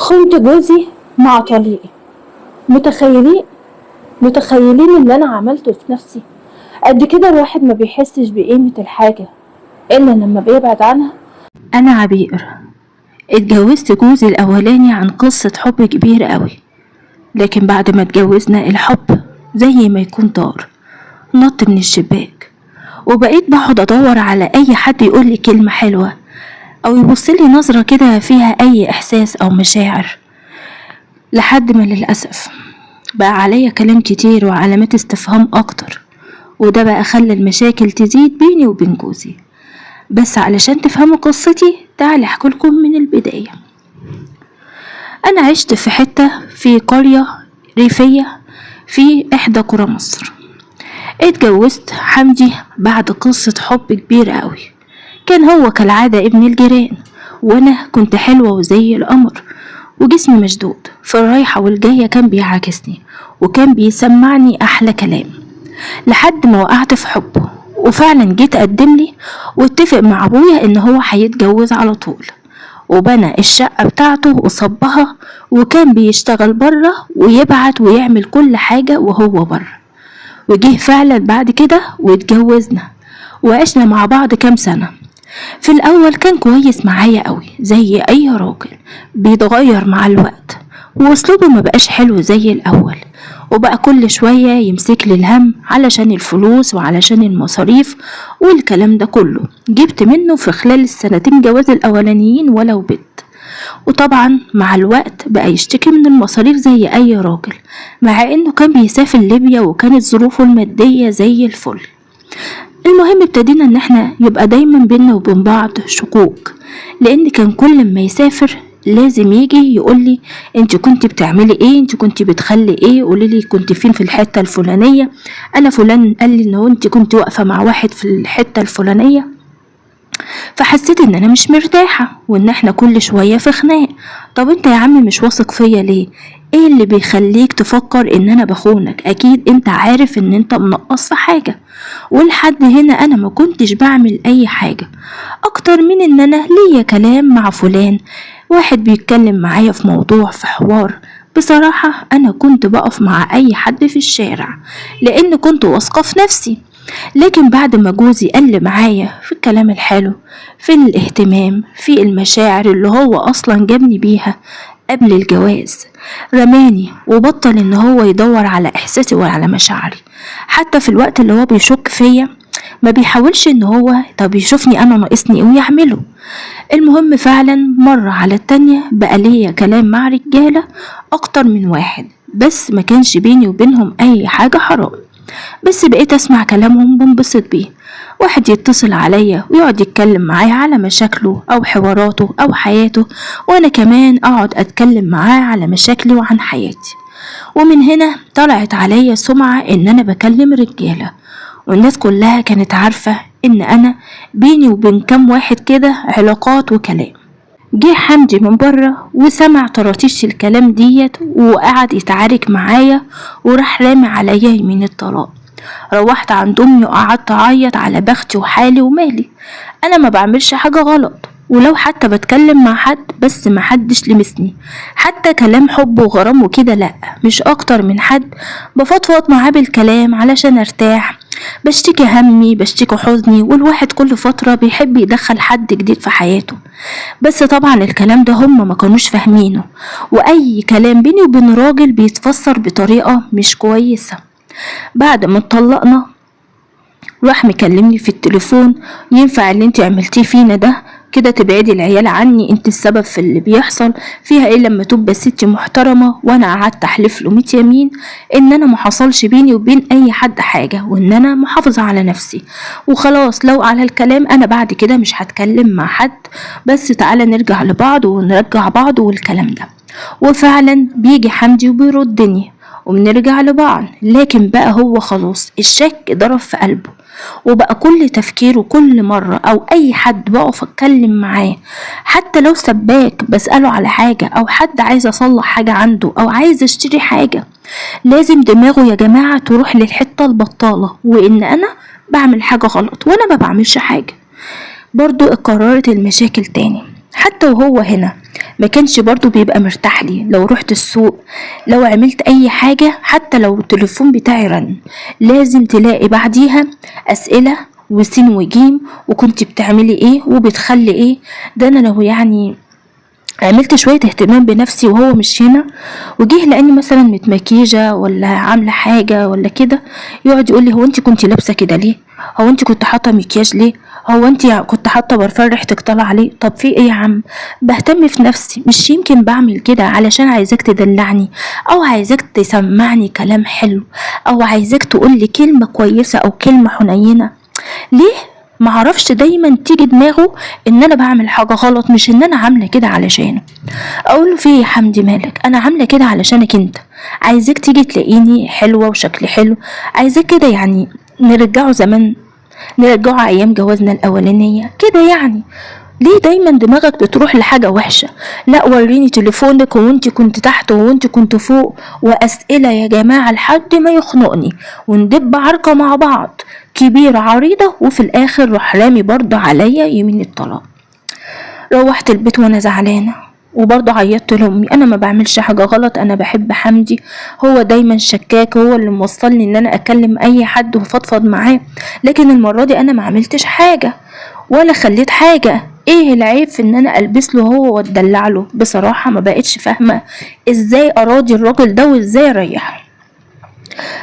خنت جوزي مع طليقي. متخيلين متخيلين اللي انا عملته في نفسي؟ قد كده الواحد ما بيحسش بقيمة الحاجة الا لما بيبعد عنها. أنا عبير، اتجوزت جوزي الأولاني عن قصة حب كبيرة قوي، لكن بعد ما اتجوزنا الحب زي ما يكون طار نط من الشباك، وبقيت بقعد أدور على أي حد يقولي كلمة حلوة أو يبصلي نظرة كده فيها أي إحساس أو مشاعر، لحد ما للأسف بقى عليا كلام كتير وعلامات استفهام أكتر، وده بقى خلى المشاكل تزيد بيني وبين جوزي. بس علشان تفهموا قصتي تعالي احكيلكم من البداية. أنا عشت في قرية ريفية في إحدى قرى مصر. اتجوزت حمدي بعد قصة حب كبيرة قوي. كان هو كالعادة ابن الجيران، وأنا كنت حلوة وزي القمر وجسمي مشدود، في الرايحة والجاية كان بيعاكسني وكان بيسمعني أحلى كلام، لحد ما وقعت في حبه وفعلا جيت أقدملي واتفق مع أبويا إن هو هيتجوز على طول، وبنى الشقة بتاعته وصبها، وكان بيشتغل برا ويبعت ويعمل كل حاجة وهو برا. وجه فعلا بعد كده واتجوزنا وعشنا مع بعض كام سنة. في الأول كان كويس معايا قوي زي أي راجل، بيتغير مع الوقت وأسلوبه مبقاش حلو زي الأول، وبقى كل شوية يمسك لي الهم علشان الفلوس وعلشان المصاريف والكلام ده كله. جبت منه في خلال السنتين جواز الأولانيين ولو بنت، وطبعا مع الوقت بقى يشتكي من المصاريف زي أي راجل، مع إنه كان بيسافر ليبيا وكانت ظروفه المادية زي الفل. المهم ابتدينا ان احنا يبقى دايما بينا وبين بعض شكوك، لان كان كل ما يسافر لازم يجي يقولي انت كنت بتعملي ايه، انت كنت بتخلي ايه، قوليلي كنت فين في الحتة الفلانية، انا فلان قال لي انه انت كنت واقفة مع واحد في الحتة الفلانية. فحسيت ان انا مش مرتاحة وان احنا كل شوية في خناق. طب انت يا عمي مش واثق فيا ليه؟ ايه اللي بيخليك تفكر ان انا بخونك؟ اكيد انت عارف ان انت منقص في حاجة. ولحد هنا انا ما كنتش بعمل اي حاجة اكتر من ان انا ليا كلام مع فلان، واحد بيتكلم معايا في موضوع في حوار. بصراحة انا كنت بقف مع اي حد في الشارع لان كنت واثقة في نفسي. لكن بعد ما جوزي قل معايا في الكلام الحلو، في الاهتمام، في المشاعر اللي هو اصلا جابني بيها قبل الجواز، رماني وبطل ان هو يدور على احساسي وعلى مشاعري. حتى في الوقت اللي هو بيشك فيا ما بيحاولش ان هو طب يشوفني انا ناقصني ايه ويعمله. المهم فعلا مرة على التانية بقى ليا كلام مع رجالة اكتر من واحد، بس ما كانش بيني وبينهم اي حاجة حرام، بس بقيت اسمع كلامهم بنبسط بيه. واحد يتصل عليا ويقعد يتكلم معايا على مشاكله او حواراته او حياته، وانا كمان اقعد اتكلم معاه على مشاكلي وعن حياتي. ومن هنا طلعت عليا سمعة ان انا بكلم رجالة، والناس كلها كانت عارفة ان انا بيني وبين كام واحد كده علاقات وكلام. جه حمدي من بره وسمع طراطيش الكلام ديت وقعد يتعارك معايا وراح رامي عليا يمين الطلاق. روحت عند امي وقعدت اعيط على بختي وحالي ومالي. انا ما بعملش حاجة غلط، ولو حتى بتكلم مع حد بس ما حدش لمسني، حتى كلام حب وغرام وكده لا، مش اكتر من حد بفضفض معاه بالكلام علشان ارتاح، بشتكي همي بشتكي حزني، والواحد كل فترة بيحب يدخل حد جديد في حياته. بس طبعا الكلام ده هم ما كانوش فاهمينه، واي كلام بيني وبين راجل بيتفسر بطريقة مش كويسة. بعد ما اتطلقنا راح مكلمني في التليفون، ينفع اللي انت عملتيه فينا ده كده؟ تبعدي العيال عني، انت السبب في اللي بيحصل. فيها ايه لما تبقى ست محترمة؟ وانا قعدت احلف له 100 يمين ان انا محصلش بيني وبين اي حد حاجة، وان انا محافظة على نفسي وخلاص. لو على الكلام انا بعد كده مش هتكلم مع حد، بس تعالى نرجع لبعض ونرجع بعض والكلام ده. وفعلا بيجي حمدي وبيردني وبنرجع لبعض، لكن بقى هو خلاص الشك ضرب في قلبه، وبقى كل تفكيره كل مرة او اي حد بقف اتكلم معاه حتى لو سباك بسأله على حاجة او حد عايز اصلح حاجة عنده او عايز اشتري حاجة، لازم دماغه يا جماعة تروح للحتة البطالة وان انا بعمل حاجة غلط وانا ما بعملش حاجة. برضو اتكررت المشاكل تاني. حتى وهو هنا ما كانش برضو بيبقى مرتاح لي. لو رحت السوق، لو عملت اي حاجة، حتى لو التليفون بتاعي رن، لازم تلاقي بعديها اسئلة وسين وجيم، وكنت بتعملي ايه وبتخلي ايه. ده انا لو يعني عملت شوية اهتمام بنفسي وهو مش هنا، وجيه لاني مثلا متمكيجة ولا عاملة حاجة ولا كده، يقعد يقول لي هو انت كنت لابسة كده ليه، هو انت كنت حاطة مكياج ليه، هو انت كنت حاطة برفان ريحتك طالعة ليه. طب في ايه يا عم؟ بهتم في نفسي. مش يمكن بعمل كده علشان عايزاك تدلعني، او عايزاك تسمعني كلام حلو، او عايزاك تقولي كلمة كويسة او كلمة حنينة؟ ليه معرفش دايما تيجي دماغه ان انا بعمل حاجة غلط، مش ان انا عاملة كده علشانه. اقوله فيه يا حمدي مالك؟ انا عاملة كده علشانك انت، عايزاك تيجي تلاقيني حلوة وشكلي حلو، عايزاك كده يعني نرجعه زمان، نرجعه ايام جوازنا الاولانية كده يعني. ليه دايما دماغك بتروح لحاجة وحشة؟ لا وريني تليفونك وانت كنت تحت وانت كنت فوق، واسئلة يا جماعة لحد ما يخنقني وندب عركة مع بعض كبيرة عريضة، وفي الاخر روح رامي برضه عليا يمين الطلاق. روحت البيت وانا زعلانة، وبرضه عيطت لامي. انا ما بعملش حاجة غلط، انا بحب حمدي، هو دايما شكاك، هو اللي موصلني ان انا اكلم اي حد وفضفض معاه، لكن المرة دي انا ما عملتش حاجة ولا خليت حاجة. ايه العيب في ان انا البس له هو واتدلع له؟ بصراحة ما بقتش فاهمة ازاي اراضي الراجل ده وازاي اريحه.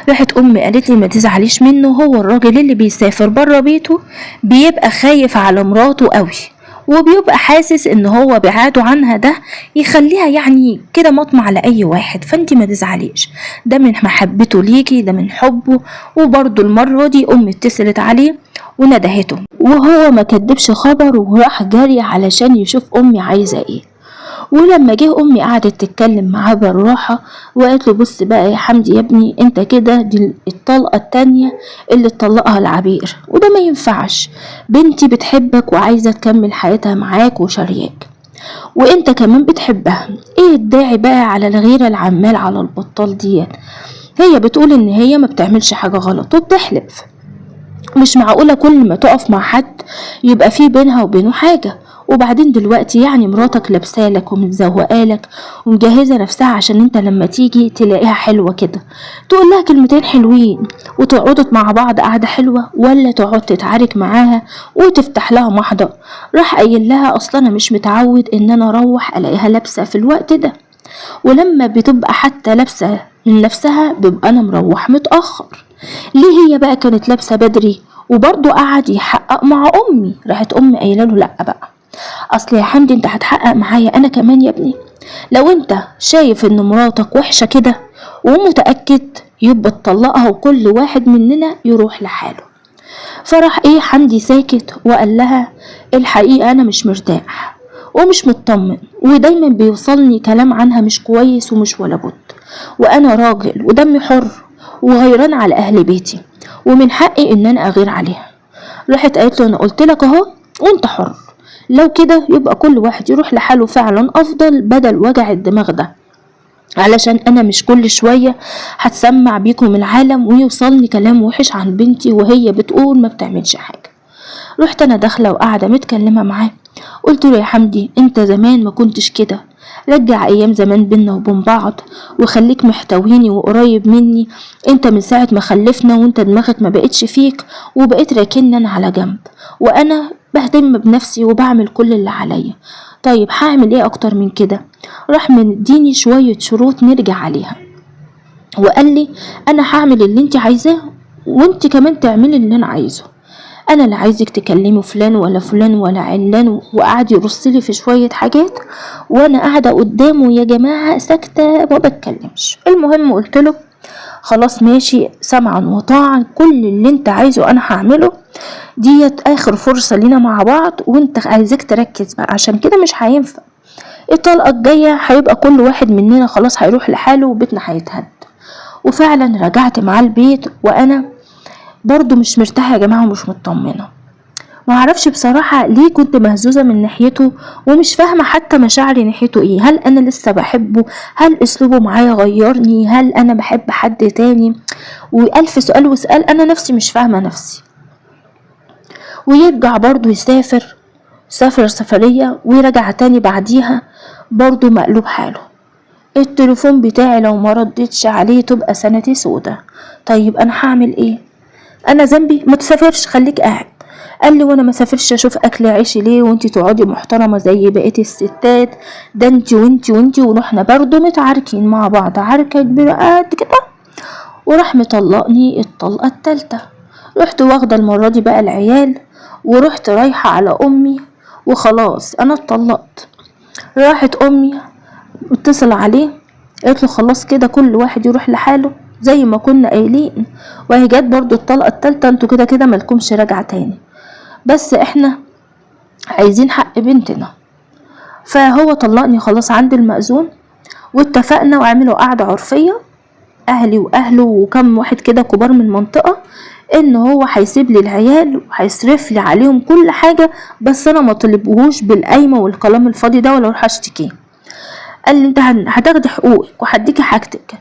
راحت امي قالت لي ما تزعليش منه، هو الراجل اللي بيسافر بره بيته بيبقى خايف على مراته قوي، وبيبقى حاسس ان هو بعاده عنها ده يخليها يعني كده مطمع لأي واحد. فانتي ما تزعليش، ده من محبته ليكي، ده من حبه. وبرضه المرة دي امي اتصلت عليه وندهته، وهو ما كدبش خبر وراح جاري علشان يشوف امي عايزة ايه. ولما جه امي قعدت تتكلم معاه بالراحه وقالت له بص بقى يا حمدي يا ابني، انت كده دي الطلقه التانية اللي اتطلقها العبير، وده ما ينفعش. بنتي بتحبك وعايزه تكمل حياتها معاك وشارياك، وانت كمان بتحبها. ايه الداعي بقى على الغيره العمال على البطال دي؟ هي بتقول ان هي ما بتعملش حاجه غلط وبتحلف، مش معقولة كل ما تقف مع حد يبقى في بينها وبينه حاجة. وبعدين دلوقتي يعني مراتك لابسالك ومتزوقالك ومجهزة نفسها عشان انت لما تيجي تلاقيها حلوة كده تقول لها كلمتين حلوين وتقعدوا مع بعض قعدة حلوة، ولا تقعد تتعارك معاها وتفتح لها محضر؟ راح قايل لها اصلا انا مش متعود ان انا اروح الاقيها لابسة في الوقت ده، ولما بتبقى حتى لابسة من نفسها بيبقى انا مروح متأخر. ليه هي بقى كانت لابسة بدري؟ وبرضه قعد يحقق مع امي. راحت امي قايله له لا بقى، اصل يا حمدي انت هتحقق معايا انا كمان يا ابني، لو انت شايف ان مراتك وحشة كده ومتأكد يبقى تطلقها وكل واحد مننا يروح لحاله. فراح ايه حمدي ساكت وقال لها الحقيقة انا مش مرتاح ومش مطمن، ودايما بيوصلني كلام عنها مش كويس ومش ولا بد، وانا راجل ودمي حر وغيران على اهل بيتي ومن حقي ان انا اغير عليها. راحت قالت له انا قلت لك اهو وانت حر، لو كده يبقى كل واحد يروح لحاله فعلا افضل بدل وجع الدماغ ده، علشان انا مش كل شوية هتسمع بيكم العالم ويوصلني كلام وحش عن بنتي وهي بتقول ما بتعملش حاجة. رحت انا داخلة وقاعدة متكلمة معاه، قلت له يا حمدي انت زمان ما كنتش كده، رجع ايام زمان بينا وبين بعض وخليك محتويني وقريب مني. انت من ساعة ما خلفنا وانت دماغك ما بقتش فيك وبقيت راكنني انا على جنب، وانا بهتم بنفسي وبعمل كل اللي عليا. طيب هعمل ايه اكتر من كده؟ راح مديني شوية شروط نرجع عليها، وقال لي انا هعمل اللي انت عايزاه وانت كمان تعملي اللي انا عايزه. انا لا عايزك تكلمي فلان ولا فلان ولا علان، وقعد يرصلي في شوية حاجات وانا قاعدة قدامه يا جماعة ساكتة ما بتكلمش. المهم قلت له خلاص ماشي سمعا وطاعا، كل اللي انت عايزه انا هعمله، ديت اخر فرصة لينا مع بعض وانت عايزك تركز بقى عشان كده مش هينفع. الطلقة الجاية هيبقى كل واحد مننا خلاص هيروح لحاله وبيتنا هيتهد. وفعلا رجعت مع البيت وانا برضو مش مرتاحة يا جماعة ومش مطمنة. ما اعرفش بصراحة ليه كنت مهزوزة من ناحيته ومش فاهمة حتى مشاعري ناحيته ايه. هل انا لسه بحبه؟ هل اسلوبه معايا غيرني؟ هل انا بحب حد تاني؟ والف سؤال وسؤال انا نفسي مش فاهمة نفسي. ويرجع برضو يسافر سافر سفرية ورجع تاني بعديها برضو مقلوب حاله. التليفون بتاعي لو ما ردتش عليه تبقى سنتي سودا. طيب انا هعمل ايه؟ انا ذنبي؟ ما تسافرش، خليك قاعد. قال لي وانا ما سافرش اشوف اكل عيشي ليه وانتي تقعدي محترمه زي بقيه الستات؟ ده انتي ورحنا برضو متعاركين مع بعض عركه كبيره قد كده، وراح مطلقني الطلقه التالتة. رحت واخده المره دي بقى العيال ورحت رايحه على امي وخلاص انا اتطلقت. راحت امي اتصل عليه، قالت له خلاص كده كل واحد يروح لحاله زي ما كنا قايلين، وهي جت برضو الطلقه التالتة، انتوا كده كده ملكمش راجعه تاني، بس احنا عايزين حق بنتنا. فهو طلقني خلاص عند المأذون، واتفقنا وعملوا قعدة عرفية اهلي واهله وكم واحد كده كبار من المنطقة ان هو هيسيب لي العيال وهيصرف لي عليهم كل حاجة، بس انا ما طلبهوش بالقايمة والكلام الفاضي ده ولا اروح اشتكيه. قال لي انت هتاخدي حقوقك وهديكي حاجتك.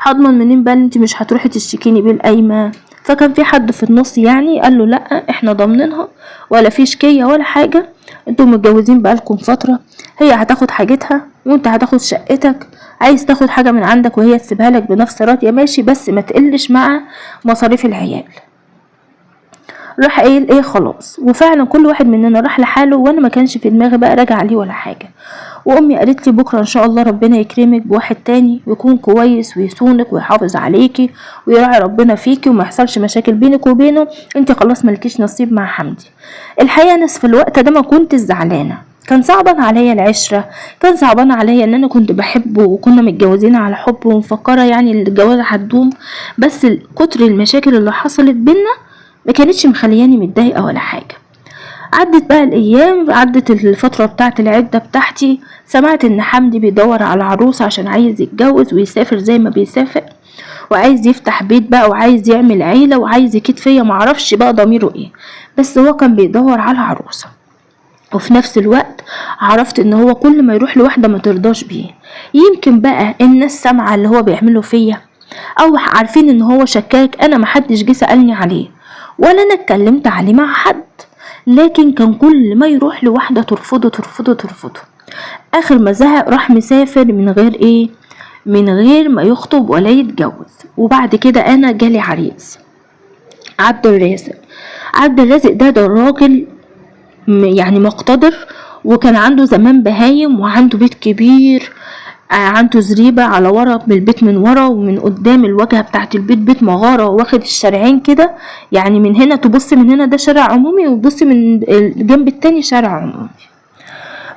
هضمن منين بقى انت مش هتروحي تشتكيني بالقايمة؟ فكان في حد في النص يعني قال له لا احنا ضامنينها ولا في شكية ولا حاجة، انتوا متجوزين بقالكم فترة، هي هتاخد حاجتها وانت هتاخد شقتك، عايز تاخد حاجة من عندك وهي تسيبها لك بنفس راضية ماشي، بس ما تقلش مع مصاريف العيال. راح قايل ايه خلاص، وفعلا كل واحد مننا راح لحاله، وانا ما كانش في دماغي بقى راجع عليه ولا حاجة. وامي قالت لي بكره ان شاء الله ربنا يكرمك بواحد تاني يكون كويس ويصونك ويحافظ عليكي ويراعي ربنا فيكي وما يحصلش مشاكل بينك وبينه، انت خلاص ملكيش نصيب مع حمدي. الحقيقه ناس في الوقت ده ما كنت زعلانه، كان صعبان عليا العشره، كان صعبان عليا ان انا كنت بحبه وكنا متجوزين على حب ومفكره يعني الجوازه هتدوم، بس كتر المشاكل اللي حصلت بينا ما كانتش مخلياني متضايقه ولا حاجه. عدت بقى الايام، عدت الفترة بتاعت العدة بتاعتي، سمعت ان حمدي بيدور على عروس عشان عايز يتجوز ويسافر زي ما بيسافر، وعايز يفتح بيت بقى وعايز يعمل عيلة وعايز يكيد فيا، معرفش بقى ضميره ايه، بس هو كان بيدور على عروسة. وفي نفس الوقت عرفت ان هو كل ما يروح لواحدة ما ترضاش بيه، يمكن بقى الناس سامعة اللي هو بيعمله فيا او عارفين ان هو شكاك، انا محدش جه سألني عليه ولا انا اتكلمت عليه مع حد، لكن كان كل ما يروح لواحدة ترفضه ترفضه ترفضه. اخر ما زهق راح مسافر من غير ايه، من غير ما يخطب ولا يتجوز. وبعد كده انا جالي عريس عبد الرازق. عبد الرازق ده راجل يعني مقتدر، وكان عنده زمان بهايم وعنده بيت كبير، عنده زريبة على ورا من البيت من ورا، ومن قدام الواجهة بتاعت البيت بيت مغارة واخد الشارعين كده، يعني من هنا تبص من هنا ده شارع عمومي وتبص من الجنب التاني شارع عمومي.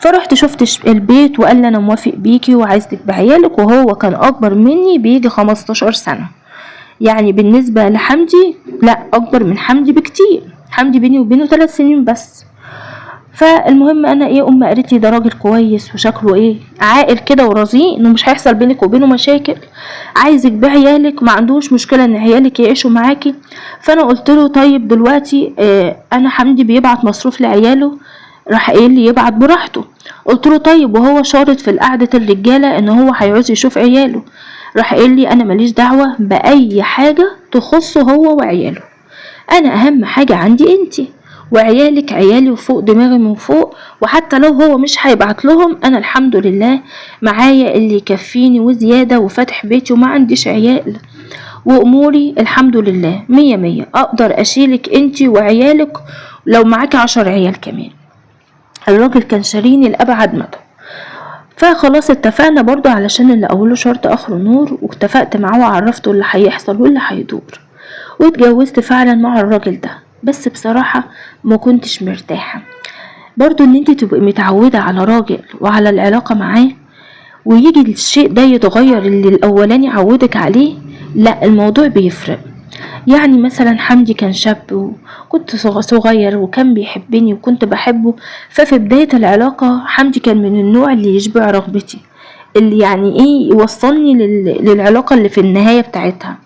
فرحت شفت البيت وقال لي انا موافق بيكي وعايزك بعيالك، وهو كان اكبر مني بيجي 15 سنة، يعني بالنسبة لحمدي لا اكبر من حمدي بكتير، حمدي بيني وبينه 3 سنين بس. فالمهم انا ايه، امي قالت لي ده راجل كويس وشكله ايه عاقل كده ورزين انه مش هيحصل بينك وبينه مشاكل، عايزك بعيالك، ما عندوش مشكله ان عيالك يعيشوا معاكي. فانا قلت له طيب دلوقتي انا حمدي بيبعت مصروف لعياله، راح قايل لي يبعت براحته. قلت له طيب وهو شارط في قعده الرجاله ان هو هيعوز يشوف عياله، راح قايل لي انا ماليش دعوه باي حاجه تخصه هو وعياله، انا اهم حاجه عندي انتي وعيالك عيالي وفوق دماغي من فوق، وحتى لو هو مش هيبعت لهم انا الحمد لله معايا اللي يكفيني وزيادة وفتح بيتي وما عنديش عيال، واموري الحمد لله 100 اقدر اشيلك انتي وعيالك لو معاكي 10 عيال كمان. الراجل كان شاريني لأبعد مدى. فخلاص اتفقنا برضو علشان اللي اوله شرط اخره نور، واتفقت معاه وعرفته اللي هيحصل واللي هيدور، واتجوزت فعلا مع الراجل ده. بس بصراحة ما كنتش مرتاحة برضو ان انت تبقي متعودة على راجل وعلى العلاقة معاه ويجي الشيء ده يتغير اللي الاولاني عودك عليه، لا الموضوع بيفرق. يعني مثلا حمدي كان شاب وكنت صغير وكان بيحبني وكنت بحبه، ففي بداية العلاقة حمدي كان من النوع اللي يشبع رغبتي، اللي يعني ايه يوصلني للعلاقة اللي في النهاية بتاعتها.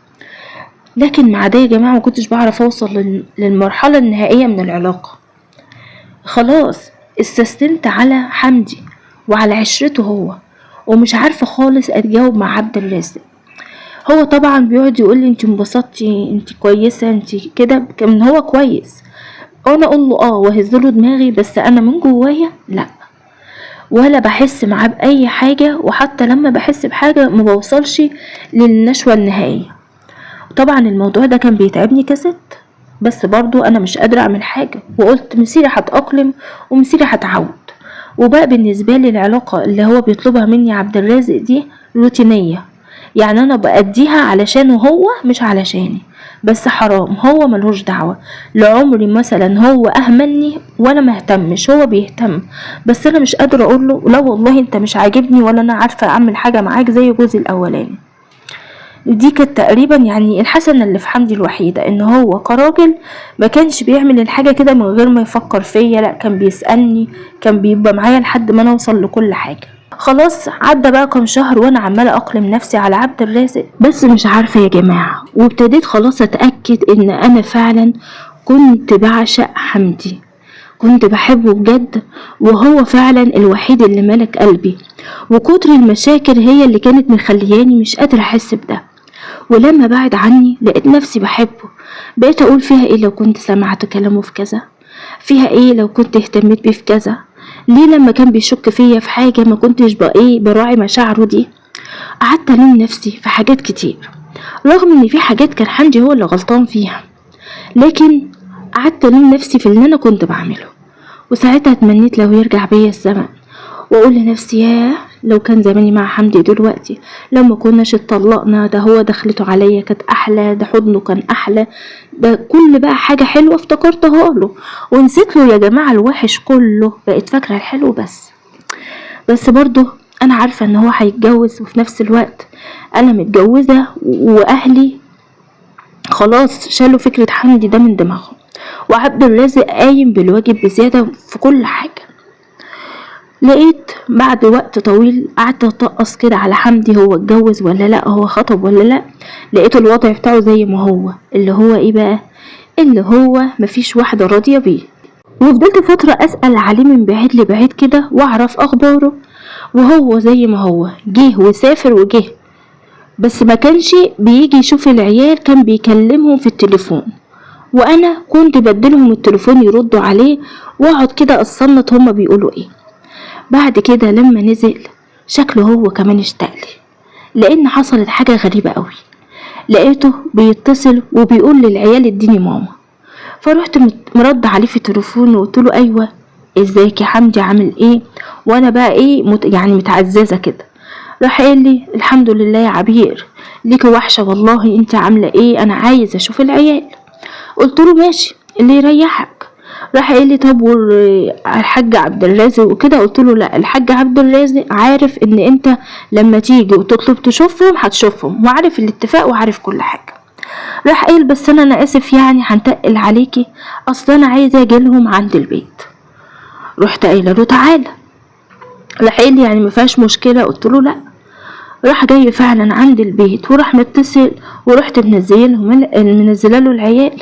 لكن مع ده يا جماعة ما كنتش بعرف اوصل للمرحلة النهائية من العلاقة. خلاص استسلمت على حمدي وعلى عشرته هو، ومش عارفة خالص اتجاوب مع عبد الرازق. هو طبعا بيقعد يقول لي انت انبسطتي، انت كويسة، انت كده، كان هو كويس، وانا اقول له واهزله دماغي، بس انا من جوايا لا، ولا بحس معاه باي حاجة، وحتى لما بحس بحاجة ما بوصلش للنشوة النهائية. طبعا الموضوع ده كان بيتعبني كست، بس برضو انا مش قادرة اعمل حاجة، وقلت مسيري هتأقلم ومسيري هتعود. وبقى بالنسبة لي العلاقة اللي هو بيطلبها مني عبد الرازق دي روتينية، يعني انا بأديها علشانه هو مش علشاني، بس حرام هو ملهوش دعوة. لعمري مثلا هو اهملني وانا مهتمش، هو بيهتم، بس انا مش قادرة اقوله لا والله انت مش عاجبني، ولا انا عارفة اعمل حاجة معاك زي جوزي الاولاني. دي كانت تقريبا يعني الحسنة اللي في حمدي الوحيدة، ان هو كراجل ما كانش بيعمل الحاجة كده من غير ما يفكر فيا، لا كان بيسألني، كان بيبقى معايا لحد ما نوصل لكل حاجة. خلاص عدى بقى كام شهر وانا عمالة اقلم نفسي على عبد الرازق، بس مش عارفة يا جماعة، وابتديت خلاص اتأكد ان انا فعلا كنت بعشق حمدي، كنت بحبه بجد، وهو فعلا الوحيد اللي ملك قلبي، وكتر المشاكل هي اللي كانت مخلياني مش قادرة احس بده. ولما بعد عني لقيت نفسي بحبه، بقيت اقول فيها ايه لو كنت سمعت كلامه في كذا، فيها ايه لو كنت اهتميت بيه في كذا، ليه لما كان بيشك فيا في حاجة ما كنتش بقى براعي مشاعره دي. قعدت الوم نفسي في حاجات كتير، رغم ان في حاجات كان حمدي هو اللي غلطان فيها، لكن قعدت الوم نفسي في اللي انا كنت بعمله. وساعتها اتمنيت لو يرجع بيا الزمن، واقول لنفسي ياه لو كان زماني مع حمدي دلوقتي، لو ما كناش اتطلقنا، ده هو دخلته عليا كانت احلى، ده حضنه كان احلى، ده كل بقى حاجة حلوة افتكرتها له، ونسيت له يا جماعة الوحش كله، بقيت فاكرة الحلو بس برضه انا عارفة ان هو هيتجوز، وفي نفس الوقت انا متجوزة واهلي خلاص شالوا فكرة حمدي ده من دماغهم، وعبد الرازق قايم بالواجب بزيادة في كل حاجة. لقيت بعد وقت طويل قعدت اطقص كده على حمدي، هو اتجوز ولا لا، هو خطب ولا لا، لقيت الوضع بتاعه زي ما هو، اللي هو ايه بقى، اللي هو مفيش واحدة راضية بيه. وفضلت فترة اسأل عليه من بعيد لبعيد كده واعرف اخباره، وهو زي ما هو جه وسافر وجه، بس ما كانش بيجي يشوف العيال، كان بيكلمهم في التليفون، وانا كنت بدلهم التليفون يردوا عليه، واقعد كده اصنت هما بيقولوا ايه. بعد كده لما نزل شكله هو كمان اشتقلي، لان حصلت حاجة غريبة قوي، لقيته بيتصل وبيقول للعيال اديني ماما، فرحت مرد عليه في التليفون وقلت له ايوه ازيك يا حمدي عامل ايه، وانا بقى ايه يعني متعززة كده. راح قال لي الحمد لله يا عبير، ليكي وحشة والله، انت عاملة ايه، انا عايز اشوف العيال. قلت له ماشي اللي يريحك. راح قال لي طب والحاج عبد الرازق وكده، قلت له لا، الحاج عبد الرازق عارف ان انت لما تيجي وتطلب تشوفهم هتشوفهم، وعارف الاتفاق وعارف كل حاجة. راح قال بس انا اسف يعني هنتقل عليكي، اصلا انا عايزه اجيلهم عند البيت. رحت قايله له تعالى. راح قال لي يعني مفيهاش مشكله، قلت له لا. راح جاي فعلا عند البيت، وراح متصل، ورحت منزله له العيال،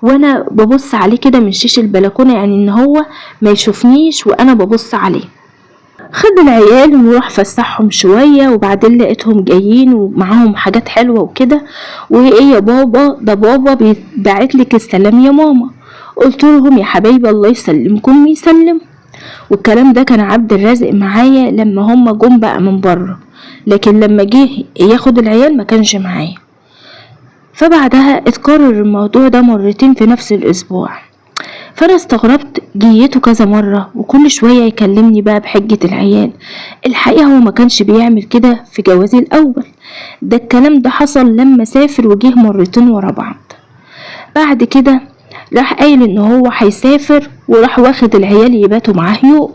وانا ببص عليه كده من شيش البلكونه، يعني ان هو ما يشوفنيش وانا ببص عليه. خد العيال وراح فسحهم شوية، وبعدين لقيتهم جايين ومعاهم حاجات حلوة وكده، وايه يا بابا، ده بابا باعتلك السلام يا ماما. قلت لهم يا حبايبي الله يسلمكم ويسلم. والكلام ده كان عبد الرازق معايا لما هم جم بقى من بره، لكن لما جه ياخد العيال ما كانش معايا. فبعدها اتكرر الموضوع ده مرتين في نفس الاسبوع، فانا استغربت جيته كذا مرة، وكل شوية يكلمني بقى بحجة العيال. الحقيقة هو ما كانش بيعمل كده في جوازي الاول، ده الكلام ده حصل لما سافر وجه مرتين ورا بعض. بعد كده راح قايل ان هو هيسافر، وراح واخد العيال يباتوا معاه يوم،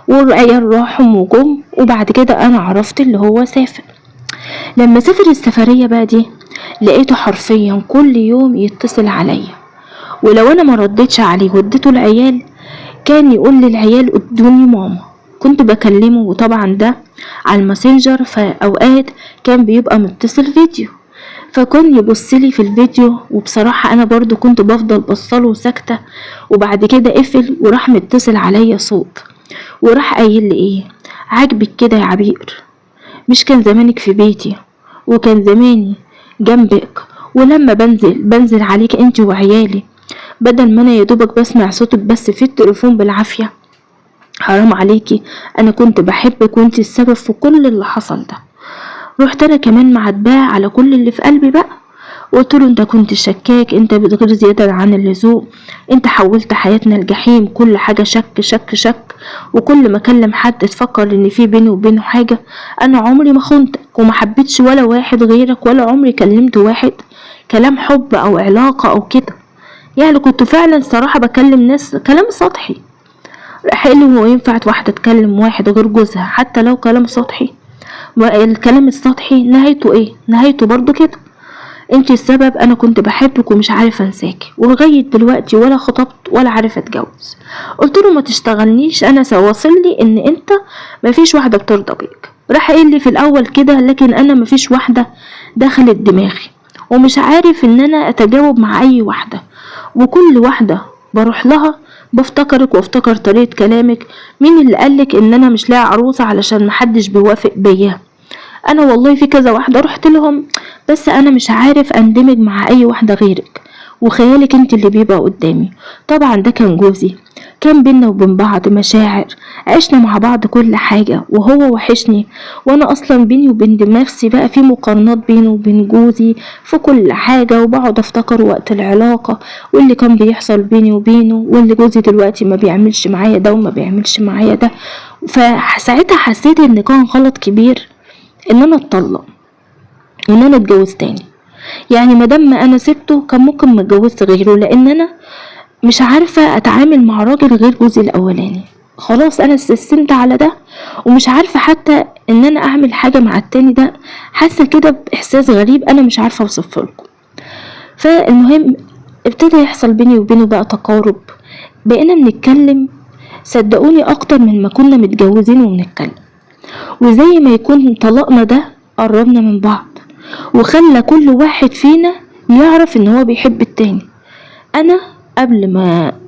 والعيال راحوا وجم، وبعد كده انا عرفت اللي هو سافر. لما سافر السفرية بقى دي لقيته حرفيا كل يوم يتصل عليا، ولو انا ما ردتش عليه واديته العيال كان يقول للعيال ادوني ماما. كنت بكلمه، وطبعا ده على الماسنجر، فاوقات كان بيبقى متصل فيديو، فكان يبصلي في الفيديو، وبصراحة انا برضو كنت بفضل بصله ساكتة. وبعد كده قفل وراح متصل عليا صوت، وراح قايل لي ايه، عاجبك كده يا عبير، مش كان زمانك في بيتي، وكان زماني جنبك، ولما بنزل عليك انت وعيالي، بدل ما انا يا دوبك بسمع صوتك بس في التليفون بالعافية. حرام عليكي، انا كنت بحبك وانتي السبب في كل اللي حصل ده. رحت انا كمان معاتباه على كل اللي في قلبي بقى، وقلت له انت كنت شكاك، انت بتغير زيادة عن اللزوم، انت حولت حياتنا لجحيم، كل حاجة شك شك شك، وكل ما اكلم حد تفكر ان في بيني وبينه حاجة. انا عمري ما خنتك وما حبيتش ولا واحد غيرك، ولا عمري كلمت واحد كلام حب او علاقة او كده. يعني كنت فعلا صراحة بكلم ناس كلام سطحي. راح قال لي هو ينفع واحدة تكلم واحد غير جوزها حتى لو كلام سطحي؟ والكلام السطحي نهايته ايه؟ نهايته برضو كده. انتي السبب، انا كنت بحبك ومش عارفه انساكي، ولغايه دلوقتي ولا خطبت ولا عارفه اتجوز. قلت له ما تشتغلنيش، انا واصل لي ان انت مفيش واحده بترضى بيك. راح قال لي في الاول كده، لكن انا مفيش واحده دخلت دماغي، ومش عارف ان انا اتجاوب مع اي واحده، وكل واحده بروح لها بفتكرك وافتكر طريقه كلامك. مين اللي قالك ان انا مش لاقي عروسه علشان محدش بيوافق بيا؟ انا والله في كذا واحدة رحت لهم، بس انا مش عارف اندمج مع اي واحدة غيرك، وخيالك انت اللي بيبقى قدامي. طبعا ده كان جوزي، كان بينا وبين بعض مشاعر، عشنا مع بعض كل حاجة، وهو وحشني، وانا اصلا بيني وبين نفسي بقى في مقارنات بيني وبين جوزي في كل حاجة، وبقعد افتكر وقت العلاقة واللي كان بيحصل بيني وبينه، واللي جوزي دلوقتي ما بيعملش معايا ده وما بيعملش معايا ده. فساعتها حسيت ان كان غلط كبير ان انا اتطلق وان انا اتجوز تاني. يعني مادام ما انا سبته كان ممكن ما اتجوزت غيره، لان انا مش عارفه اتعامل مع راجل غير جوزي الاولاني. خلاص انا استسلمت على ده، ومش عارفه حتى ان انا اعمل حاجه مع التاني ده. حاسه كده باحساس غريب انا مش عارفه اوصفه لكم. فالمهم ابتدى يحصل بيني وبينه بقى تقارب، بقينا بنتكلم صدقوني اكتر من ما كنا متجوزين وبنتكلم، وزي ما يكون طلاقنا ده قربنا من بعض، وخلى كل واحد فينا يعرف ان هو بيحب التاني. انا قبل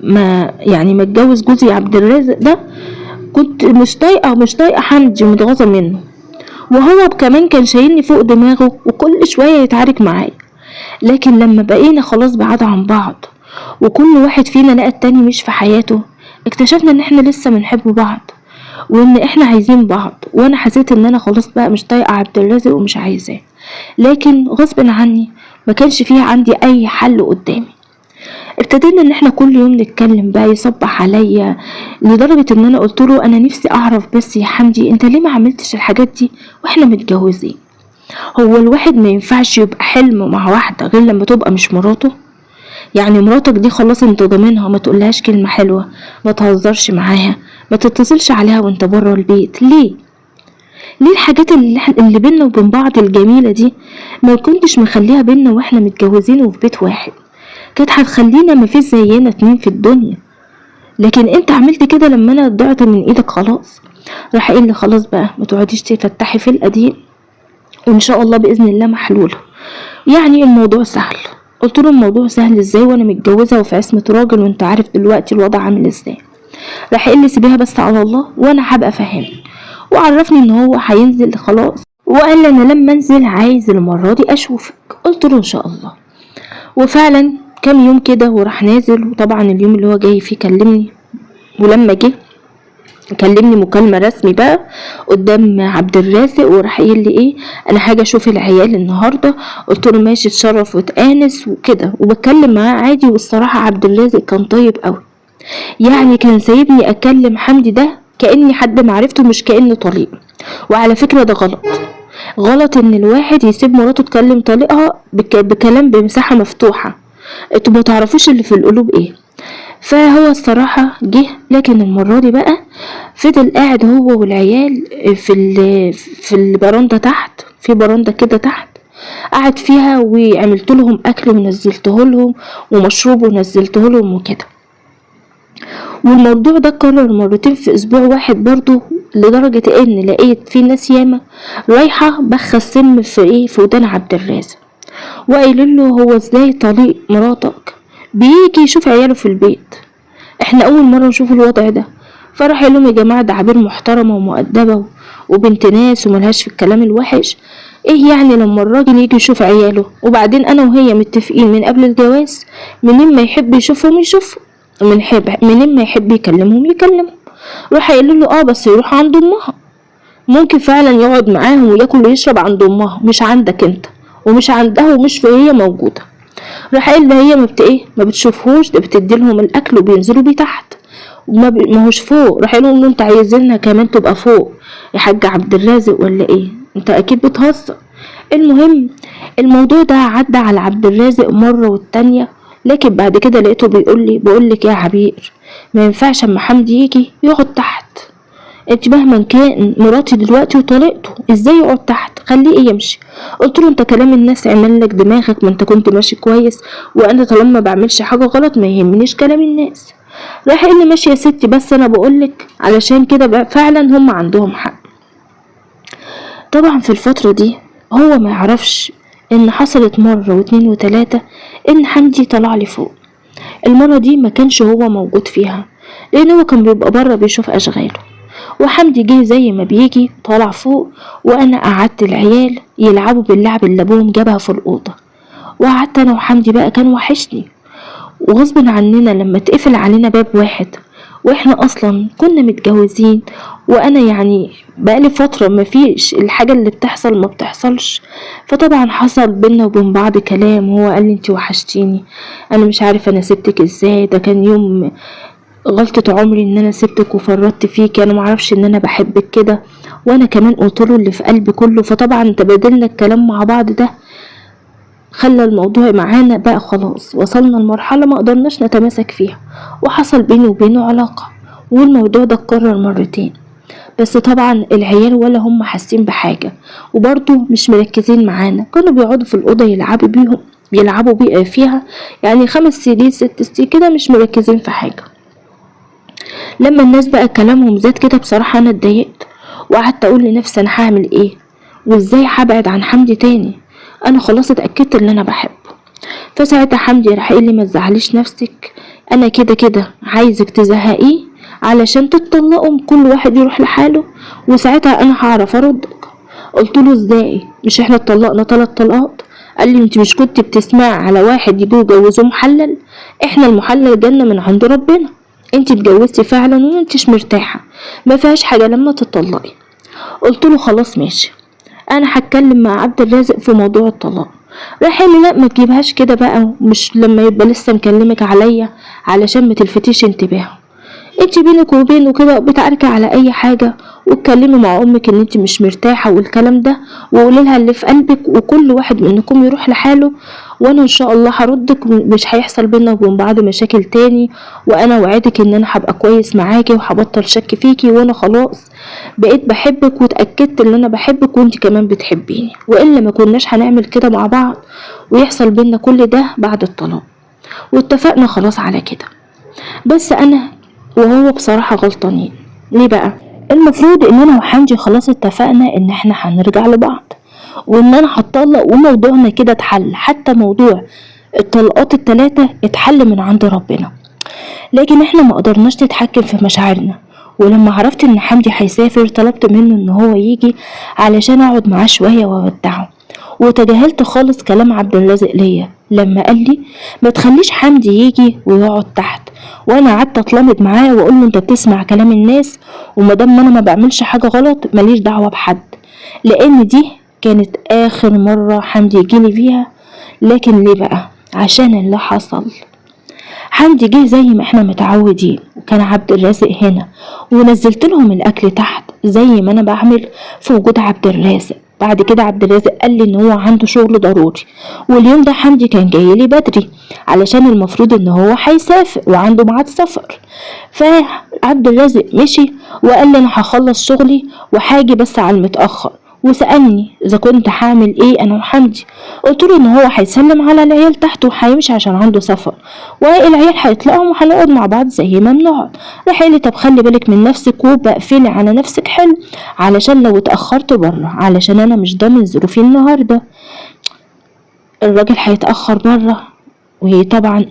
ما اتجوز جوزي عبد الرازق ده كنت مش طايقه حمدي ومتغاظه منه، وهو كمان كان شايلني فوق دماغه وكل شويه يتعارك معايا. لكن لما بقينا خلاص بعاد عن بعض، وكل واحد فينا لقى التاني مش في حياته، اكتشفنا ان احنا لسه بنحب بعض، وان احنا عايزين بعض. وانا حسيت ان انا خلاص بقى مش طايقه عبد الرازق ومش عايزاه، لكن غصب عني ما كانش فيه عندي اي حل قدامي. ابتدينا ان احنا كل يوم نتكلم بقى، يصبح عليا لدرجه ان انا قلت له انا نفسي اعرف بس يا حمدي انت ليه ما عملتش الحاجات دي واحنا متجوزين؟ هو الواحد ما ينفعش يبقى حلم مع واحده غير لما تبقى مش مراته؟ يعني مراتك دي خلاص انت ضامنها، ما تقولهاش كلمه حلوه، ما تهزرش معاها، ما تتصلش عليها وانت بره البيت. ليه الحاجات اللي بينا وبين بعض الجميله دي ما كنتش مخليها بينا واحنا متجوزين وفي بيت واحد؟ كانت هتخلينا ما فيش زينا اتنين في الدنيا. لكن انت عملت كده لما انا ضعت من ايدك خلاص. راح قال لي خلاص بقى ما تقعديش تفتحي في القديم، وان شاء الله باذن الله محلوله، يعني الموضوع سهل. قلت له الموضوع سهل ازاي وانا متجوزه وفي عصمه راجل وانت عارف دلوقتي الوضع عامل ازاي؟ راح قال لي سيبيها بس على الله وانا هبقى فاهمك، وعرفني ان هو هينزل خلاص، وقال لي انا لما انزل عايز المره دي اشوفك. قلت له ان شاء الله. وفعلا كام يوم كده وراح نازل، وطبعا اليوم اللي هو جاي فيه كلمني، ولما جه كلمني مكالمة رسمي بقى قدام عبد الرازق، وراح قايل لي ايه انا حاجة اشوف العيال النهاردة. قلت له ماشي اتشرف وتآنس وكده، وبتكلم معاه عادي. والصراحة عبد الرازق كان طيب قوي، يعني كان سايبني اكلم حمدي ده كأني حد معرفته مش كأنه طليق. وعلى فكرة ده غلط ان الواحد يسيب مراته تكلم طليقها بكلام بمساحة مفتوحة، انتوا ما تعرفوش اللي في القلوب ايه. فهو الصراحة جه، لكن المرة دي بقى فضل قاعد هو والعيال في البرندة تحت، في برندة كده تحت قاعد فيها، وعملت لهم اكل ونزلته لهم ومشروب ونزلته لهم وكده. والموضوع ده اتكرر مرتين في اسبوع واحد برضو، لدرجة ان لقيت في ناس ياما رايحة بخ السم في ودان عبد الرازق، وقايل له هو ازاي طليق مراتك بيجي يشوف عياله في البيت؟ احنا اول مرة نشوف الوضع ده. فراح لهم يا جماعة ده عبير محترمة ومؤدبة وبنت ناس وملهاش في الكلام الوحش. ايه يعني لما الراجل يجي يشوف عياله؟ وبعدين انا وهي متفقين من قبل الجواز، منين ما يحب يشوفهم يشوفهم، منين ما يحب يكلمهم يكلمهم. راح قايل له اه بس يروح عند امها، ممكن فعلا يقعد معاهم وياكل ويشرب عند امها، مش عندك انت ومش عندها ومش وهي موجوده. راح قال ده هي ما بتشوفهوش، ده بتديلهم الاكل وبينزلوا بيه تحت ما هوش فوق. راح قالوا له انت عايزينها كمان تبقى فوق يا حاج عبد الرازق ولا ايه؟ انت اكيد بتهزر. المهم الموضوع ده عدى على عبد الرازق مره والتانيه، لكن بعد كده لقيته بيقول لي بقول لك يا عبير ما ينفعش اما حمدي يجي يقعد تحت، انت مهما كان مراتي دلوقتي وطليقته، ازاي يقعد تحت؟ خليه يمشي. قلت له انت كلام الناس عمل لك دماغك، ما انت كنت ماشي كويس، وانا طالما ما بعملش حاجه غلط ما يهمنيش كلام الناس. راح قال لي ماشي يا ستي، بس انا بقولك علشان كده فعلا هم عندهم حق. طبعا في الفتره دي هو ما يعرفش ان حصلت مره واتنين وتلاته ان حمدي طلع لي فوق. المره دي ما كانش هو موجود فيها لان هو كان بيبقى بره بيشوف اشغاله، وحمدي جه زي ما بيجي طالع فوق، وانا قعدت العيال يلعبوا باللعب اللي ابوهم جابها في الاوضه، وقعدت انا وحمدي بقى كان وحشني. وغصب عننا لما تقفل علينا باب واحد واحنا اصلا كنا متجوزين، وانا يعني بقالي فتره ما فيش الحاجه اللي بتحصل ما بتحصلش، فطبعا حصل بينا وبين بعض كلام، وهو قال لي انتي وحشتيني، انا مش عارف انا سبتك ازاي، ده كان يوم غلطة عمري ان انا سبتك وفرطت فيك، انا معرفش ان انا بحبك كده، وانا كمان قلتله اللي في قلبي كله. فطبعا تبادلنا الكلام مع بعض، ده خلى الموضوع معانا بقى خلاص وصلنا لمرحلة ما قدرناش نتماسك فيها، وحصل بيني وبينه علاقة، والموضوع ده اتكرر مرتين. بس طبعا العيال ولا هم حاسين بحاجة، وبرضه مش مركزين معانا، كانوا بيقعدوا في الأوضة يلعبوا بيها فيها، يعني 5 سنين 6 سنين كده مش مركزين في حاجة. لما الناس بقى كلامهم زاد كده بصراحة انا اتضايقت، وقعدت اقول لنفسي انا هعمل ايه وازاي هبعد عن حمدي تاني، انا خلاص اتأكدت ان انا بحبه. فساعتها حمدي راح قال لي ما تزعليش نفسك، انا كده كده عايزك تزهقيه علشان تتطلقوا كل واحد يروح لحاله، وساعتها انا هعرف اردك. قلت له ازاي؟ مش احنا اتطلقنا 3 طلقات؟ قال لي انت مش كنت بتسمع على واحد يجوا يجوزوه محلل؟ احنا المحلل جنة من عند ربنا، انت اتجوزتي فعلا وانتش مرتاحة، ما فيهاش حاجة لما تطلقي. قلت له خلاص ماشي، انا هتكلم مع عبد الرازق في موضوع الطلاق. راح قال لي لا ما تجيبهاش كده بقى، مش لما يبقى لسه مكلمك عليا علشان ما تلفتيش انتباهه، انت بينك وبينه كده بتعاركي على اي حاجة، واتكلمي مع امك ان انت مش مرتاحة والكلام ده، وقولي لها اللي في قلبك، وكل واحد منكم يروح لحاله، وانا ان شاء الله هردك، مش هيحصل بينا وبين بعض مشاكل تاني، وانا وعدك ان انا هبقى كويس معاكي وهبطل شك فيكي، وانا خلاص بقيت بحبك واتأكدت ان انا بحبك وانت كمان بتحبيني، والا ما كناش هنعمل كده مع بعض ويحصل بينا كل ده بعد الطلاق، واتفقنا خلاص على كده. بس انا وهو بصراحة غلطانين. ليه بقى؟ المفروض ان انا وحمدي خلاص اتفقنا ان احنا هنرجع لبعض، وان انا هتطلق وموضوعنا كده اتحل، حتى موضوع الطلقات ال3 اتحل من عند ربنا، لكن احنا ما قدرناش نتحكم في مشاعرنا. ولما عرفت ان حمدي هيسافر طلبت منه ان هو يجي علشان اقعد معاه شوية وودعه، وتجاهلت خالص كلام عبد الرازق ليا لما قال لي ما تخليش حمدي يجي ويقعد تحت، وانا قعدت اتلمض معاه واقول له انت بتسمع كلام الناس، ومادام انا ما بعملش حاجه غلط ماليش دعوه بحد، لان دي كانت اخر مره حمدي يجيلي فيها. لكن ليه بقى؟ عشان اللي حصل. حمدي جه زي ما احنا متعودين، وكان عبد الرازق هنا، ونزلت لهم الاكل تحت زي ما انا بعمل في وجود عبد الرازق. بعد كده عبد الرازق قال لي ان هو عنده شغل ضروري، واليوم ده حمدي كان جاي لي بدري علشان المفروض ان هو هيسافر وعنده ميعاد سفر. فعبد الرازق مشي وقال لي انا هخلص شغلي وهاجي بس على المتاخر، وسألني اذا كنت هعمل ايه انا وحمدي. قلت له ان هو هيسلم على العيال تحت وهيمشي عشان عنده سفر، والعيال هيطلعوا وهنقعد مع بعض زي ما بنقعد. راح قال لي طب خلي بالك من نفسك وبقفلي على نفسك حلو علشان لو اتاخرت بره، علشان انا مش ضامن ظروفي النهارده، الراجل هيتاخر بره. وهي طبعا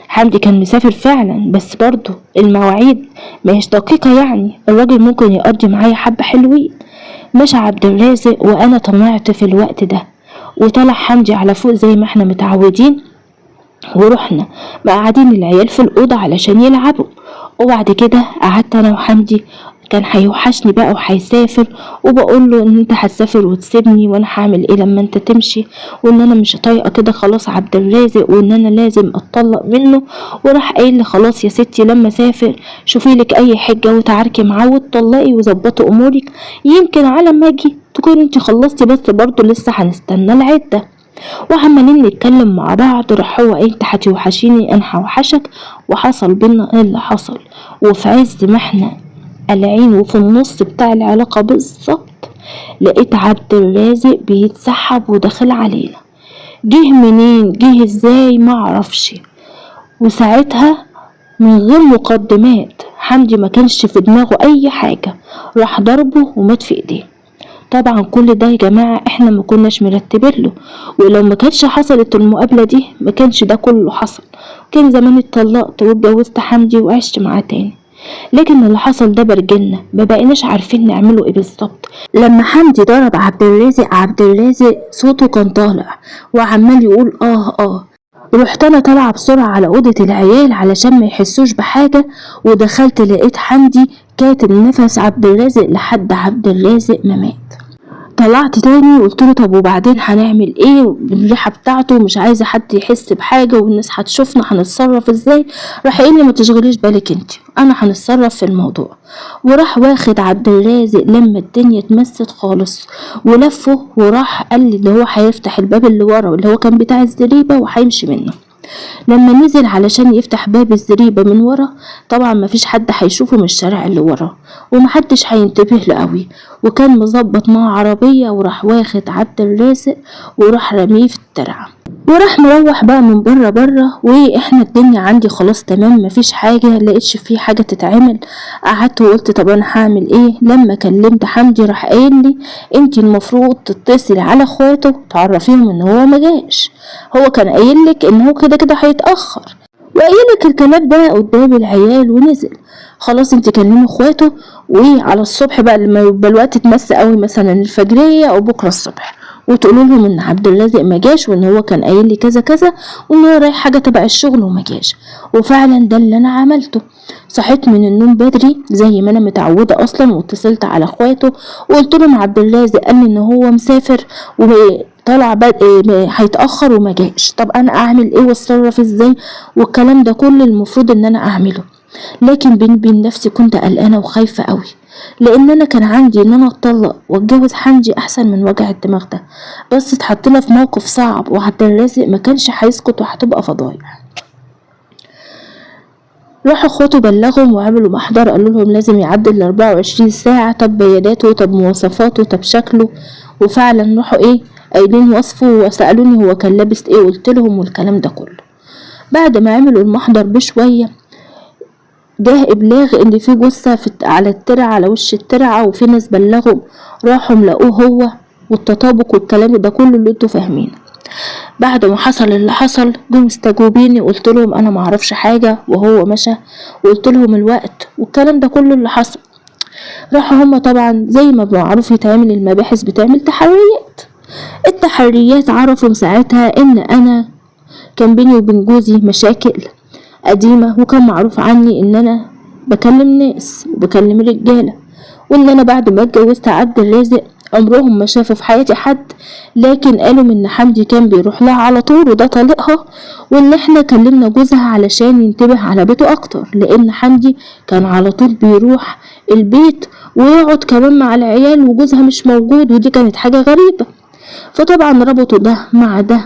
حمدي كان مسافر فعلا، بس برضه المواعيد ماهيش دقيقة، يعني الراجل ممكن يقضي معايا حبة حلوين. مشى عبد الرازق وانا طمعت في الوقت ده، وطلع حمدي على فوق زي ما احنا متعودين، ورحنا مقعدين العيال في الأوضة علشان يلعبوا. وبعد كده قعدت أنا وحمدي، كان هيوحشني بقى وهيسافر، وبقول له ان انت هتسافر وتسيبني وانا هعمل ايه لما انت تمشي، وان انا مش طايقه كده خلاص عبد الرازق، وان انا لازم اتطلق منه. وراح قايل لي خلاص يا ستي لما اسافر شوفي لك اي حجه وتعاركي معاه وتطلقي وظبطي امورك، يمكن على ما اجي تكون انت خلصتي، بس برضه لسه هنستنى العده. وعمالين نتكلم مع بعض. راح هو انت هتوحشيني انا هوحشك، وحصل بينا ايه اللي حصل. وفي عز ما احنا قلعين وفي النص بتاع العلاقة بالظبط، لقيت عبد الرازق بيتسحب وداخل علينا. جه منين جه ازاي معرفش. وساعتها من غير مقدمات حمدي ما كانش في دماغه اي حاجة، راح ضربه ومات في ايديه. طبعا كل ده يا جماعة احنا ما كناش مرتبين له، ولو ما كانتش حصلت المقابلة دي ما كانش ده كله حصل، كان زمان اتطلقت واتجوزت حمدي وعشت معاه تاني. لكن اللي حصل ده برجلنا، ما بقيناش عارفين نعمله ايه بالظبط. لما حمدي ضرب عبد الرازق، عبد الرازق صوته كان طالع وعمال يقول اه. رحت انا طالعه بسرعه على اوضه العيال علشان ما يحسوش بحاجه، ودخلت لقيت حمدي كاتم نفس عبد الرازق لحد عبد الرازق ما مات. طلعت تاني وقلت له طب وبعدين هنعمل ايه بالريحه بتاعته، مش عايزه حد يحس بحاجه والناس هتشوفنا هنتصرف ازاي. راح قايل لي ما تشغليش بالك انت، انا هنتصرف في الموضوع. وراح واخد عبد الرازق لما الدنيا اتمست خالص ولفه، وراح قال لي اللي هو هيفتح الباب اللي ورا اللي هو كان بتاع الزريبه وهيمشي منه. لما نزل علشان يفتح باب الزريبة من ورا، طبعا مفيش حد هيشوفه من الشارع اللي ورا ومحدش هينتبه له قوي، وكان مظبط معاه عربية وراح واخد عبد الرازق وراح رميه في الترعة، وراح مروح بقى من بره. واحنا الدنيا عندي خلاص تمام مفيش حاجة، لقيتش فيه حاجة تتعمل. قعدت وقلت طب انا هعمل ايه. لما كلمت حمدي راح قايل لي انتي المفروض تتصلي على اخواته تعرفيهم ان هو مجاش، هو كان قايل لك ان هو كده كده هيتأخر، وقايلك الكلام ده قدام العيال ونزل. خلاص انت كلمي اخواته، وعلى الصبح بقى لما يبقى الوقت اتمس قوي مثلا الفجرية او بكرة الصبح، وتقولوا لهم ان عبد الرازق ما جاش وان هو كان قايل لي كذا كذا وان هو رايح حاجه تبع الشغل وما جاش. وفعلا ده اللي انا عملته. صحيت من النوم بدري زي ما انا متعوده اصلا، واتصلت على اخواته وقلت لهم عبد الرازق قال لي ان هو مسافر وطلع هيتاخر وما جاش، طب انا اعمل ايه واتصرف ازاي والكلام ده كله المفروض ان انا اعمله. لكن بيني وبين نفسي كنت قلقانه وخايفه قوي، لان انا كان عندي ان انا اتطلق واتجوز حمدي احسن من وجع الدماغ ده، بس اتحطينا في موقف صعب وعبد الرازق ما كانش هيسكت وهتبقى فضايح. راحوا اخواته بلغهم وعملوا محضر، قالوا لهم لازم يعدي ال 24 ساعه، طب بياناته طب مواصفاته طب شكله. وفعلا راحوا قايلين وصفه وسالوني هو كان لابس ايه، قلت لهم والكلام ده كله. بعد ما عملوا المحضر بشويه جه ابلاغ ان في جثه على الترعه على وش الترعه، وفي ناس بلغوا راحوا لقوه هو، والتطابق والكلام ده كله اللي انتوا فاهمينه. بعد ما حصل اللي حصل جم استجوبيني، قلت لهم انا معرفش حاجه وهو مشى، وقلت لهم الوقت والكلام ده كله اللي حصل. راحوا هما طبعا زي ما معروف يتعمل المباحث بتعمل تحريات. التحريات عرفوا ساعتها ان انا كان بيني وبين جوزي مشاكل قديمة، وكان معروف عني ان انا بكلم ناس وبكلم رجالة، وان انا بعد ما اتجوزت عبد الرازق عمرهم ما شافوا في حياتي حد، لكن قالوا ان حمدي كان بيروح لها على طول وده طليقها، وان احنا كلمنا جوزها علشان ينتبه على بيته اكتر، لان حمدي كان على طول بيروح البيت ويقعد كمان مع العيال وجوزها مش موجود، ودي كانت حاجة غريبة. فطبعا ربطوا ده مع ده،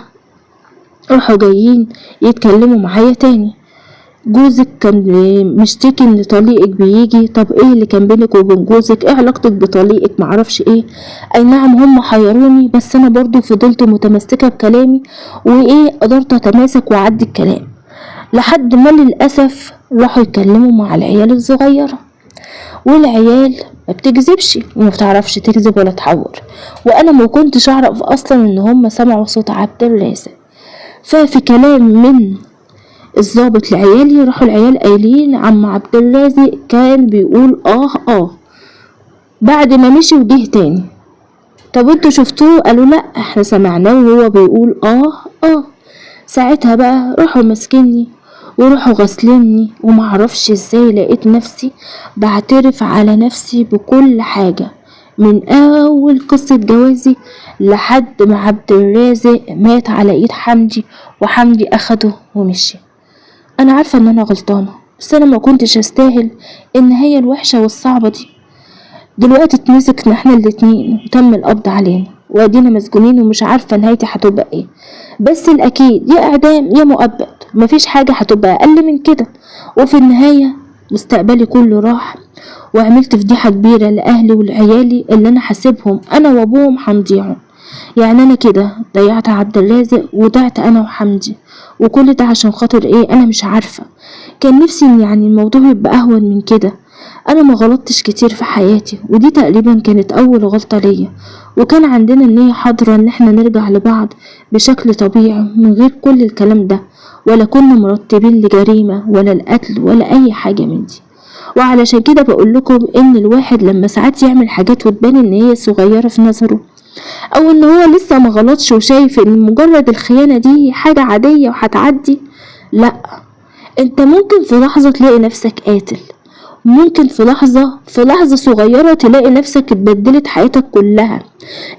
راحوا جايين يتكلموا معايا تاني. جوزك كان مشتكي ان طليقك بيجي، طب ايه اللي كان بينك وبين جوزك، ايه علاقتك بطليقك، معرفش ايه. اي نعم هم حيروني، بس انا برضو فضلت متمسكة بكلامي قدرت اتماسك واعدي الكلام، لحد ما للأسف راحوا يتكلموا مع العيال الصغيرة، والعيال ما بتكذبش وما بتعرفش تكذب ولا تحور، وانا ما كنتش اعرف اصلا ان هم سمعوا صوت عبد الرازق. ففي كلام من الضابط لعيالي راحوا العيال قايلين عم عبد الرازق كان بيقول اه. بعد ما مشي وجه تاني طب انتوا شفتوه؟ قالوا لا احنا سمعناه وهو بيقول اه. ساعتها بقى راحوا ماسكيني وراحوا غسلني، ومعرفش ازاي لقيت نفسي بعترف على نفسي بكل حاجة، من اول قصة جوازي لحد ما عبد الرازق مات على ايد حمدي وحمدي اخده ومشي. انا عارفة ان انا غلطانة، بس انا ما كنتش استاهل النهاية الوحشة والصعبة دي. دلوقتي اتمسكنا احنا الاتنين وتم القبض علينا وادينا مسجونين، ومش عارفة نهايتي هتبقى ايه، بس الاكيد يا اعدام يا مؤبد، مفيش حاجة هتبقى اقل من كده. وفي النهاية مستقبلي كله راح، وعملت فضيحة كبيرة لأهلي ولعيالي اللي أنا حاسبهم أنا وأبوهم هنضيعوا. يعني أنا كده ضيعت عبد الرازق وضعت أنا وحمدي، وكل ده عشان خاطر إيه؟ أنا مش عارفة. كان نفسي إن يعني الموضوع يبقى أهون من كده. أنا ما غلطتش كتير في حياتي، ودي تقريبا كانت أول غلطة ليا، وكان عندنا النية حاضرة إن احنا نرجع لبعض بشكل طبيعي من غير كل الكلام ده، ولا كنا مرتبين لجريمة ولا القتل ولا أي حاجة من دي. وعلشان كده بقول لكم ان الواحد لما ساعات يعمل حاجات وتبان ان هي صغيرة في نظره، او ان هو لسه ما غلطش وشايف ان مجرد الخيانة دي حاجة عادية وهتعدي، لا، انت ممكن في لحظة تلاقي نفسك قاتل، ممكن في لحظة صغيرة تلاقي نفسك اتبدلت حياتك كلها.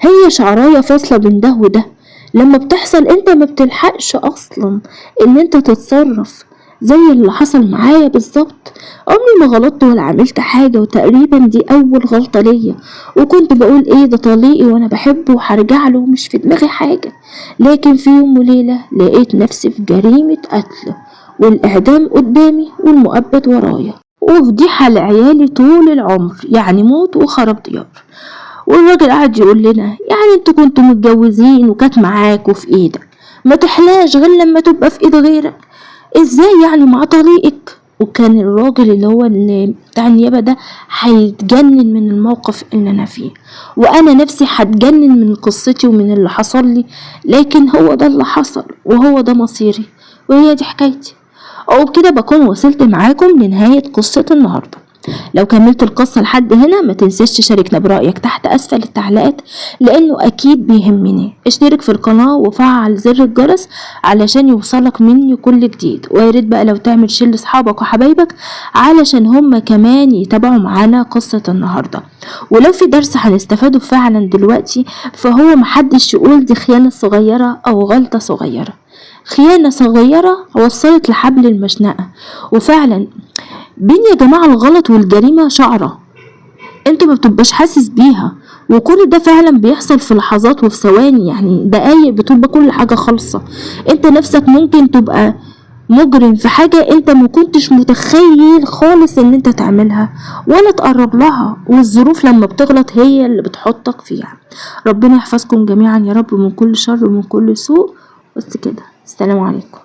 هي شعراية فاصلة بين ده وده، لما بتحصل انت ما بتلحقش اصلا ان انت تتصرف، زي اللي حصل معايا بالظبط. عمري ما غلطت ولا عملت حاجة، وتقريبا دي اول غلطة ليا، وكنت بقول ايه ده طليقي وانا بحبه وهرجع له، مش في دماغي حاجة. لكن في يوم وليلة لقيت نفسي في جريمة قتل، والاعدام قدامي والمؤبد ورايا، وفضيحة لعيالي طول العمر، يعني موت وخراب ديار. والراجل قعد يقول لنا يعني انتوا كنتوا متجوزين وكانت معاكوا في ايدك، ما تحلاش غير لما تبقى في ايد غيرك، ازاي يعني مع طريقك؟ وكان الراجل اللي هو اللي بتاع النيابة ده هيتجنن من الموقف اللي انا فيه، وانا نفسي هتجنن من قصتي ومن اللي حصل لي. لكن هو ده اللي حصل، وهو ده مصيري، وهي دي حكايتي. وبكده بكون وصلت معاكم لنهاية قصة النهاردة. لو كملت القصة لحد هنا ما تنساش تشاركنا برأيك تحت أسفل التعليقات، لأنه أكيد بيهمني. اشترك في القناة وفعل زر الجرس علشان يوصلك مني كل جديد، وياريت بقى لو تعمل شير لأصحابك وحبايبك علشان هما كمان يتابعوا معانا قصة النهاردة. ولو في درس هنستفاده فعلا دلوقتي، فهو محدش يقول دي خيانة صغيرة أو غلطة صغيرة. خيانة صغيرة وصلت لحبل المشنقة، وفعلا بين يا جماعة الغلط والجريمة شعرة انت ما بتبقاش حاسس بيها، وكل ده فعلا بيحصل في لحظات وفي ثواني، يعني دقايق بتبقى كل حاجة خالصة. انت نفسك ممكن تبقى مجرم في حاجة انت ما كنتش متخيل خالص ان انت تعملها ولا تقرب لها، والظروف لما بتغلط هي اللي بتحطك فيها. ربنا يحفظكم جميعا يا رب من كل شر ومن كل سوء. بس كده، السلام عليكم.